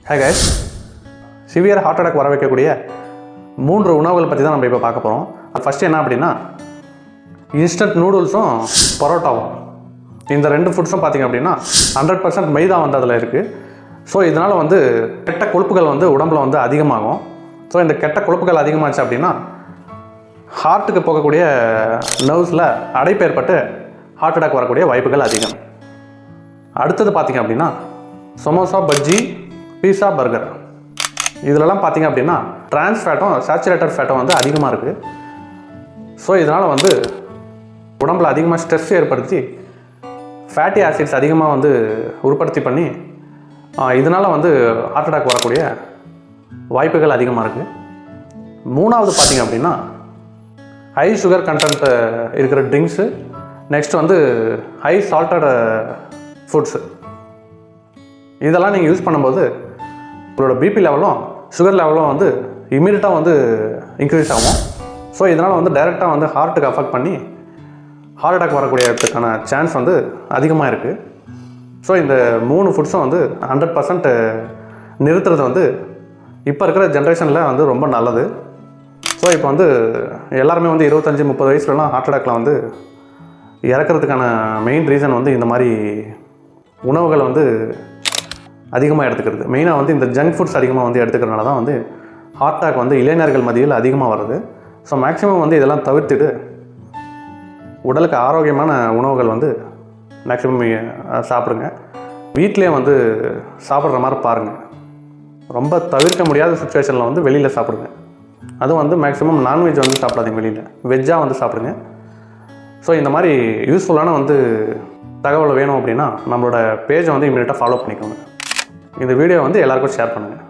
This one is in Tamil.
ஹே கைஸ், சிவியர் ஹார்ட் அட்டாக் வர வைக்கக்கூடிய 3 உணவுகளை பற்றி தான் நம்ம இப்போ பார்க்க போகிறோம். ஃபஸ்ட்டு என்ன அப்படின்னா, இன்ஸ்டன்ட் நூடுல்ஸும் பரோட்டாவும். இந்த 2 ஃபுட்ஸும் பார்த்திங்க அப்படின்னா 100% மைதா வந்து அதில் இருக்குது. ஸோ இதனால் வந்து கெட்ட கொழுப்புகள் வந்து உடம்பில் வந்து அதிகமாகும். ஸோ இந்த கெட்ட கொழுப்புகள் அதிகமாச்சு அப்படின்னா ஹார்ட்டுக்கு போகக்கூடிய நர்வ்ஸில் அடைப்பு ஏற்பட்டு ஹார்ட் அட்டாக் வரக்கூடிய வாய்ப்புகள் அதிகம். அடுத்தது பார்த்திங்க அப்படின்னா சமோசா, பஜ்ஜி, பீஸா, பர்கர் இதிலலாம் பார்த்திங்க அப்படின்னா ட்ரான்ஸ் ஃபேட்டும் சேச்சுரேட்டட் ஃபேட்டும் வந்து அதிகமாக இருக்குது. ஸோ இதனால் வந்து உடம்பில் அதிகமாக ஸ்ட்ரெஸ் ஏற்படுத்தி ஃபேட்டி ஆசிட்ஸ் அதிகமாக வந்து உற்பத்தி பண்ணி இதனால் வந்து ஹார்ட் அட்டாக் வரக்கூடிய வாய்ப்புகள் அதிகமாக இருக்குது. 3வது பார்த்திங்க அப்படின்னா ஹை சுகர் கண்டென்ட் இருக்கிற ட்ரிங்க்ஸு, நெக்ஸ்ட் வந்து ஹை சால்ட்டட் ஃபுட்ஸு, இதெல்லாம் நீங்கள் யூஸ் பண்ணும்போது உங்களோட பிபி லெவலும் சுகர் லெவலும் வந்து இமீடியட்டாக வந்து இன்க்ரீஸ் ஆகும். ஸோ இதனால் வந்து டைரெக்டாக வந்து ஹார்ட்டுக்கு அஃபெக்ட் பண்ணி ஹார்ட் அட்டாக் வரக்கூடியதுக்கான சான்ஸ் வந்து அதிகமாக இருக்குது. ஸோ இந்த 3 ஃபுட்ஸும் வந்து 100% நிறுத்துறது வந்து இப்போ இருக்கிற ஜென்ரேஷனில் வந்து ரொம்ப நல்லது. ஸோ இப்போ வந்து எல்லாருமே வந்து 25-30 வயசுலலாம் ஹார்ட் அட்டாக்கில் வந்து இறக்கிறதுக்கான மெயின் ரீசன் வந்து இந்த மாதிரி உணவுகளை வந்து அதிகமாக எடுத்துக்கிறது. மெயினாக வந்து இந்த ஜங்க் ஃபுட்ஸ் அதிகமாக வந்து எடுத்துக்கிறதுனால தான் வந்து ஹார்ட் அட்டாக் வந்து இளைஞர்கள் மத்தியில் அதிகமாக வருது. ஸோ மேக்ஸிமம் வந்து இதெல்லாம் தவிர்த்துட்டு உடலுக்கு ஆரோக்கியமான உணவுகள் வந்து மேக்ஸிமம் சாப்பிடுங்க. வீட்டிலே வந்து சாப்பிட்ற மாதிரி பாருங்கள். ரொம்ப தவிர்க்க முடியாத சுச்சுவேஷனில் வந்து வெளியில் சாப்பிடுங்க. அதுவும் வந்து மேக்ஸிமம் நான்வெஜ் வந்து சாப்பிடாதீங்க, வெளியில் வெஜ்ஜாக வந்து சாப்பிடுங்க. ஸோ இந்த மாதிரி யூஸ்ஃபுல்லான வந்து தகவல் வேணும் அப்படின்னா நம்மளோட பேஜை வந்து இமீடியட்டாக ஃபாலோ பண்ணிக்கோங்க. இந்த வீடியோ வந்து எல்லாருக்கும் ஷேர் பண்ணுங்கள்.